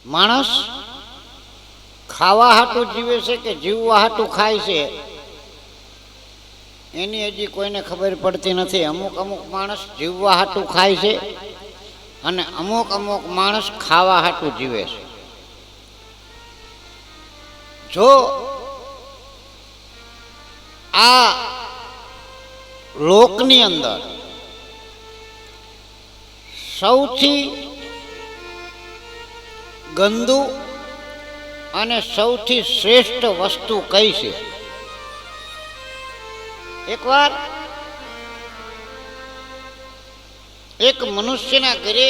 માણસ ખાવા હાટું જીવે છે કે જીવવા હાટું ખાય છે એની હજી કોઈને ખબર પડતી નથી. અમુક અમુક માણસ જીવવા હાટું ખાય છે અને અમુક અમુક માણસ ખાવા હાટું જીવે છે. જો આ લોકની અંદર સૌથી ગંદુ અને સૌથી શ્રેષ્ઠ વસ્તુ કઈ છે? એકવાર એક મનુષ્યના ઘરે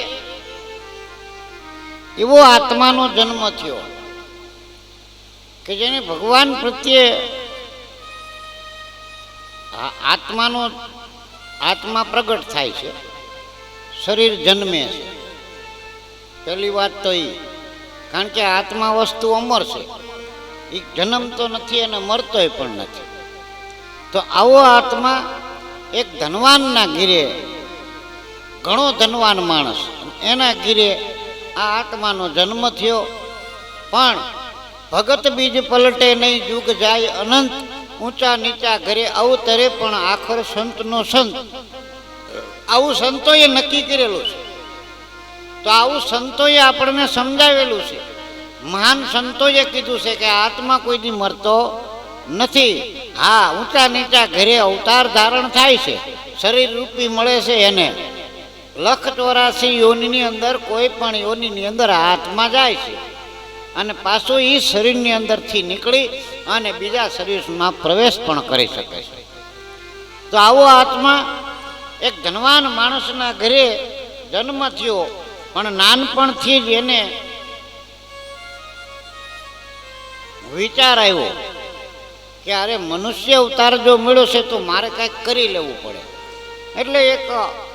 એવો આત્માનો જન્મ થયો કે જેને ભગવાન પ્રત્યે આત્મા પ્રગટ થાય છે, શરીર જન્મે છે. પહેલી વાત તો એ, કારણ કે આત્મા વસ્તુ અમર છે, એ જન્મતો નથી અને મરતોય પણ નથી. તો આવો આત્મા એક ધનવાનના ઘીરે, ઘણો ધનવાન માણસ, એના ઘીરે આ આત્માનો જન્મ થયો. પણ ભગત બીજ પલટે નહીં, જુગ જાય અનંત, ઊંચા નીચા ઘરે અવતરે પણ આખર સંતનો સંત. આવું સંતોએ નક્કી કરેલું છે. તો આવું સંતોએ આપણને સમજાવેલું છે. મહાન સંતોએ કીધું છે કે આત્મા કોઈ દી મરતો નથી. હા, ઊંચા નીચા ઘરે અવતાર ધારણ થાય છે, શરીર રૂપી મળે છે એને. 184 યોનિની અંદર કોઈ પણ યોનિની અંદર આત્મા જાય છે અને પાછો એ શરીરની અંદરથી નીકળી અને બીજા શરીરમાં પ્રવેશ પણ કરી શકે છે. તો આવો આત્મા એક ધનવાન માણસના ઘરે જન્મ થયો, પણ નાનપણથી જ એને વિચાર આવ્યો કે અરે મનુષ્ય અવતાર જો મળ્યો છે તો મારે કંઈક કરી લેવું પડે. એટલે એક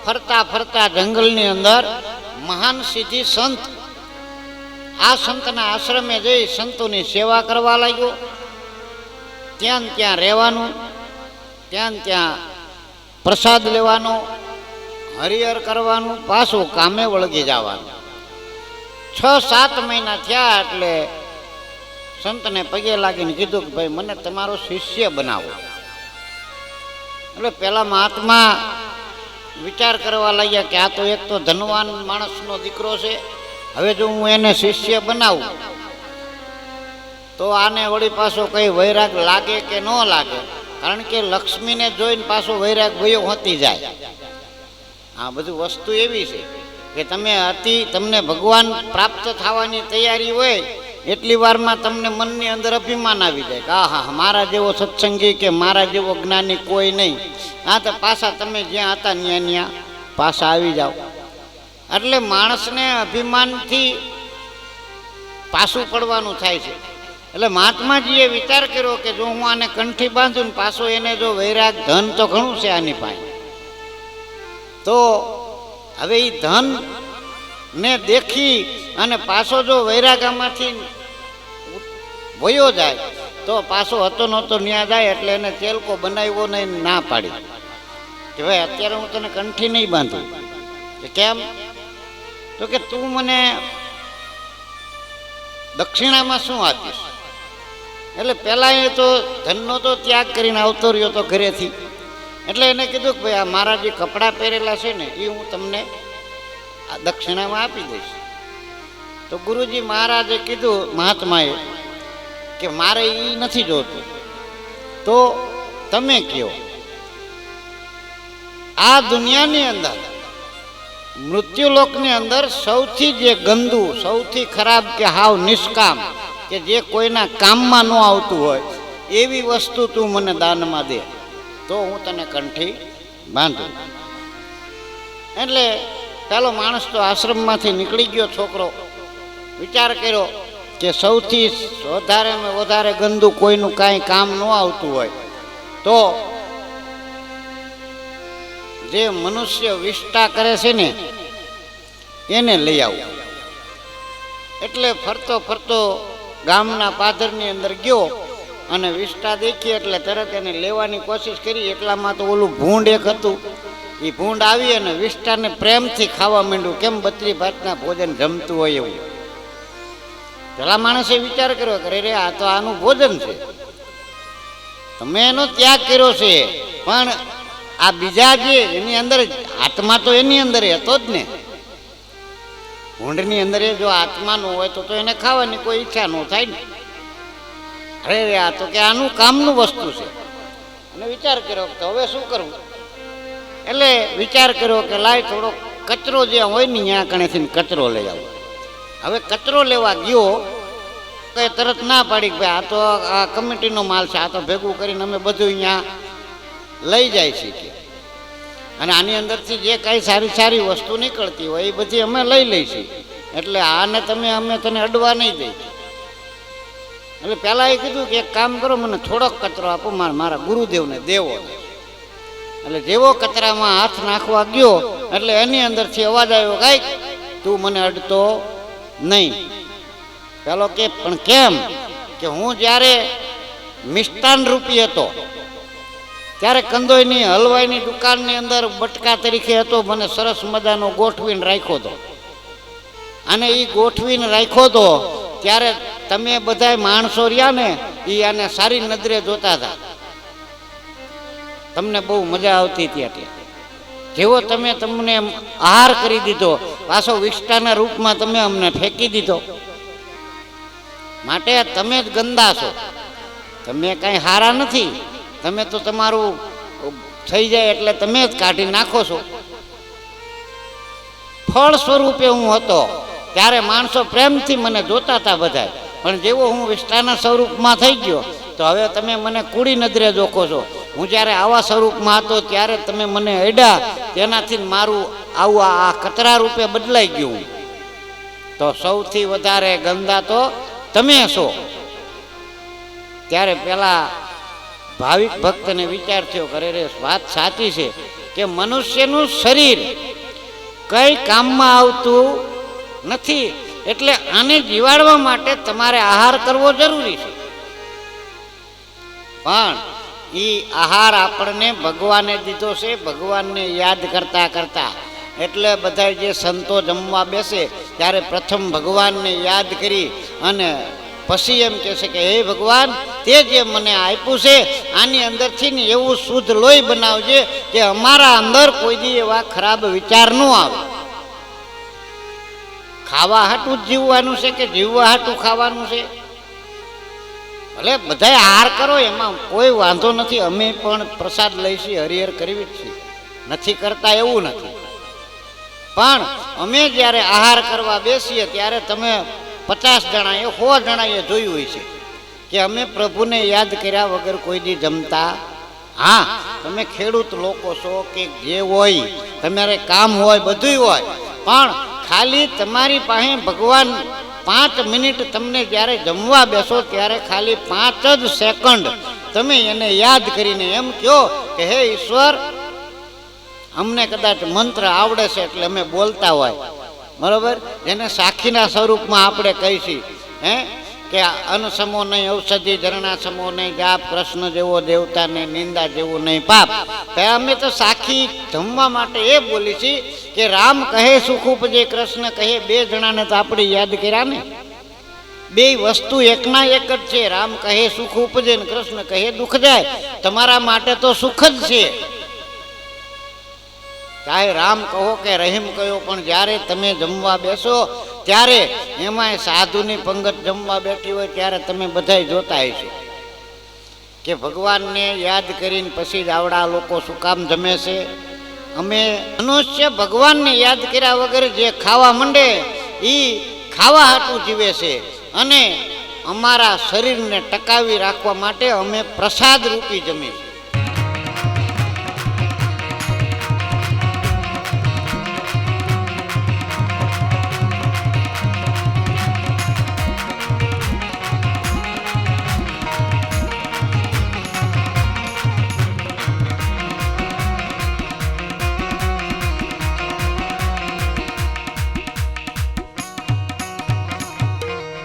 ફરતા ફરતા જંગલની અંદર મહાન સિદ્ધિ સંત, આ સંતના આશ્રમે જઈ સંતોની સેવા કરવા લાગ્યો. ત્યાં ત્યાં રહેવાનું, ત્યાં ત્યાં પ્રસાદ લેવાનો, હરિહર કરવાનું, પાછું કામે વળગી જવાનું. 6-7 મહિના થયા એટલે સંતને પગે લાગીને કીધું કે ભાઈ મને તમારો શિષ્ય બનાવો. એટલે પેલા મહાત્મા વિચાર કરવા લાગ્યા કે આ તો એક તો ધનવાન માણસનો દીકરો છે, હવે જો હું એને શિષ્ય બનાવું તો આને વળી પાછો કઈ વૈરાગ લાગે કે ન લાગે, કારણ કે લક્ષ્મીને જોઈને પાછો વૈરાગ ભયો હોતી જાય. આ બધું વસ્તુ એવી છે કે તમને ભગવાન પ્રાપ્ત થવાની તૈયારી હોય એટલી વારમાં તમને મનની અંદર અભિમાન આવી જાય કે હા મારા જેવો સત્સંગી કે મારા જેવો જ્ઞાની કોઈ નહીં. આ તો પાછા તમે જ્યાં હતા ત્યાં પાછા આવી જાઓ. એટલે માણસને અભિમાનથી પાછું પડવાનું થાય છે. એટલે મહાત્માજીએ વિચાર કર્યો કે જો હું આને કંઠી બાંધું ને પાછો એને જો વૈરાગ, ધન તો ઘણું છે આની પાસે, તો હવે એ ધન ને દેખી અને પાછો જો વૈરાગામાંથી વયો જાય તો પાછો હતો નહોતો ન્યા જાય. એટલે એને ચેલકો બનાવ્યો નહીં, ના પાડી કે ભાઈ અત્યારે હું તને કંઠી નહીં બાંધું. કે કેમ? તો કે તું મને દક્ષિણામાં શું આપીશ? એટલે પહેલા એ તો ધનનો તો ત્યાગ કરીને આવતો રહ્યો તો ઘરેથી. એટલે એને કીધું કે ભાઈ આ મારા જે કપડાં પહેરેલા છે ને એ હું તમને આ દક્ષિણામાં આપી દઈશ. તો ગુરુજી મહારાજે કીધું મહાત્માએ કે મારે એ નથી જોતું, તો તમે કહો આ દુનિયાની અંદર મૃત્યુલોકની અંદર સૌથી જે ગંદુ, સૌથી ખરાબ કે હાવ નિષ્કામ કે જે કોઈના કામમાં ન આવતું હોય એવી વસ્તુ તું મને દાનમાં દે તો હું તને કંઠી બાંધું. એટલે પેલો માણસ તો આશ્રમમાંથી નીકળી ગયો. છોકરો વિચાર કર્યો કે સૌથી વધારે ગંદુ કોઈનું કાંઈ કામ ન આવતું હોય તો જે મનુષ્ય વિષ્ટા કરે છે ને એને લઈ આવું. એટલે ફરતો ફરતો ગામના પાદરની અંદર ગયો અને વિષ્ટા દેખી એટલે તરત એને લેવાની કોશિશ કરી. એટલામાં તો ઓલું ભૂંડ એક હતું, એ ભૂંડ આવી અને વિષ્ટાને પ્રેમથી ખાવા માંડ્યું, કેમ બત્રી ભાતના ભોજન જમતું હોય એવું. પેલા માણસે વિચાર કર્યો કે રે આ તો આનું ભોજન છે, તમે એનો ત્યાગ કર્યો છે, પણ આ બીજા જે એની અંદર આત્મા તો એની અંદર હતો જ ને. ભૂંડની અંદર જો આત્મા નો હોય તો એને ખાવાની કોઈ ઈચ્છા ન થાય ને. અરે રે આ તો કે આનું કામનું વસ્તુ છે. અને વિચાર કર્યો તો હવે શું કરવું, એટલે વિચાર કર્યો કે લાય થોડો કચરો જે હોય ને ત્યાં કણેથી કચરો લઈ આવો. હવે કચરો લેવા ગયો તો એ તરત ના પાડી કે ભાઈ આ તો આ કમિટીનો માલ છે, આ તો ભેગું કરીને અમે બધું અહીંયા લઈ જાય છીએ, અને આની અંદરથી જે કાંઈ સારી સારી વસ્તુ નીકળતી હોય એ બધી અમે લઈ લઈશું, એટલે આને અમે તને અડવા નહીં દઈ. એટલે પહેલાં એ કીધું કે એક કામ કરો, મને થોડોક કચરો આપો, મારા ગુરુદેવને દેવો. એટલે જેવો કચરામાં હાથ નાખવા ગયો એટલે એની અંદરથી અવાજ આવ્યો, કાંઈક તું મને અડતો નહીં. પેલો કે પણ કેમ, કે હું જ્યારે મિષ્ટાન રૂપી હતો ત્યારે કંદોઈની હલવાઈની દુકાનની અંદર બટકા તરીકે હતો, મને સરસ મજાનો ગોઠવીને રાખ્યો હતો, અને એ ગોઠવીને રાખ્યો હતો ત્યારે તમે બધા માણસો રહ્યા ને એ આને સારી નજરે જોતા હતા, તમને બહુ મજા આવતી હતી. એટલે જેવો તમને આહાર કરી દીધો, પાછો વિષ્ટાના રૂપમાં તમે અમને ફેંકી દીધો, માટે તમે જ ગંદા છો, તમે કાંઈ હારા નથી, તમે તો તમારું થઈ જાય એટલે તમે જ કાઢી નાખો છો. ફળ સ્વરૂપે હું હતો ત્યારે માણસો પ્રેમથી મને જોતા હતા બધા, પણ જેવો હું વિષ્ટાના સ્વરૂપમાં થઈ ગયો તો હવે તમે મને કૂડી નજરે જોખો છો. હું જ્યારે આવા સ્વરૂપમાં હતો ત્યારે તમે મને અડ્યા, તેનાથી મારું આવું આ કચરા રૂપે બદલાઈ ગયું, તો સૌથી વધારે ગંદા તો તમે છો. ત્યારે પેલા ભાવિક ભક્તને વિચાર થયો, કરે રે વાત સાચી છે કે મનુષ્યનું શરીર કઈ કામમાં આવતું નથી, એટલે આને જીવાડવા માટે તમારે આહાર કરવો જરૂરી છે. પણ એ આહાર આપણને ભગવાને દીધો છે, ભગવાનને યાદ કરતા કરતા. એટલે બધા જે સંતો જમવા બેસે ત્યારે પ્રથમ ભગવાનને યાદ કરી અને પછી એમ કહેશે કે હે ભગવાન, તે જે મને આપ્યું છે આની અંદરથી ને એવું શુદ્ધ લોહી બનાવજે કે અમારા અંદર કોઈ દી એવા ખરાબ વિચાર ન આવે. ખાવા હાટું જ જીવવાનું છે કે જીવવા હાટું ખાવાનું છે? ભલે બધા આહાર કરો, એમાં કોઈ વાંધો નથી, અમે પણ પ્રસાદ લઈશી, હરિહર કરવી જ છે, નથી કરતા એવું નથી. પણ અમે જ્યારે આહાર કરવા બેસીએ ત્યારે તમે 50 જણાએ 100 જણાએ જોયું હોય છે કે અમે પ્રભુને યાદ કર્યા વગર કોઈ દી જમતા. હા, તમે ખેડૂત લોકો છો કે જે હોય, તમારે કામ હોય, બધું હોય, પણ ખાલી તમારી પાસે ભગવાન 5 મિનિટ તમને જ્યારે જમવા બેસો ત્યારે ખાલી 5 જ સેકન્ડ તમે એને યાદ કરીને એમ કહો કે હે ઈશ્વર, અમને કદાચ મંત્ર આવડે છે એટલે અમે બોલતા હોય, બરોબર, એને સાખીના સ્વરૂપમાં આપણે કહીશી કે અન્ન સમો નહીં ઔષધિ, ઝરણા સમો નહીં જાપ, કૃષ્ણ જેવો દેવતા નહીં નિંદા જેવું નહીં પાપ. અમે તો સાખી જમવા માટે એ બોલી છીએ કે રામ કહે સુખ ઉપજે, કૃષ્ણ કહે. 2 જણાને તો આપણે યાદ કર્યા ને, 2 વસ્તુ એકના એક જ છે. રામ કહે સુખ ઉપજે ને કૃષ્ણ કહે દુઃખ જાય. તમારા માટે તો સુખ જ છે, ચાહે રામ કહો કે રહીમ કહો, પણ જ્યારે તમે જમવા બેસો ત્યારે એમાંય સાધુની પંગત જમવા બેઠી હોય ત્યારે તમે બધા જોતા હશો કે ભગવાનને યાદ કરીને પછી જ આવડા લોકો શું કામ જમે છે. અમે મનુષ્ય ભગવાનને યાદ કર્યા વગર જે ખાવા માંડે એ ખાવા હાટું જીવે છે, અને અમારા શરીરને ટકાવી રાખવા માટે અમે પ્રસાદ રૂપી જમીએ.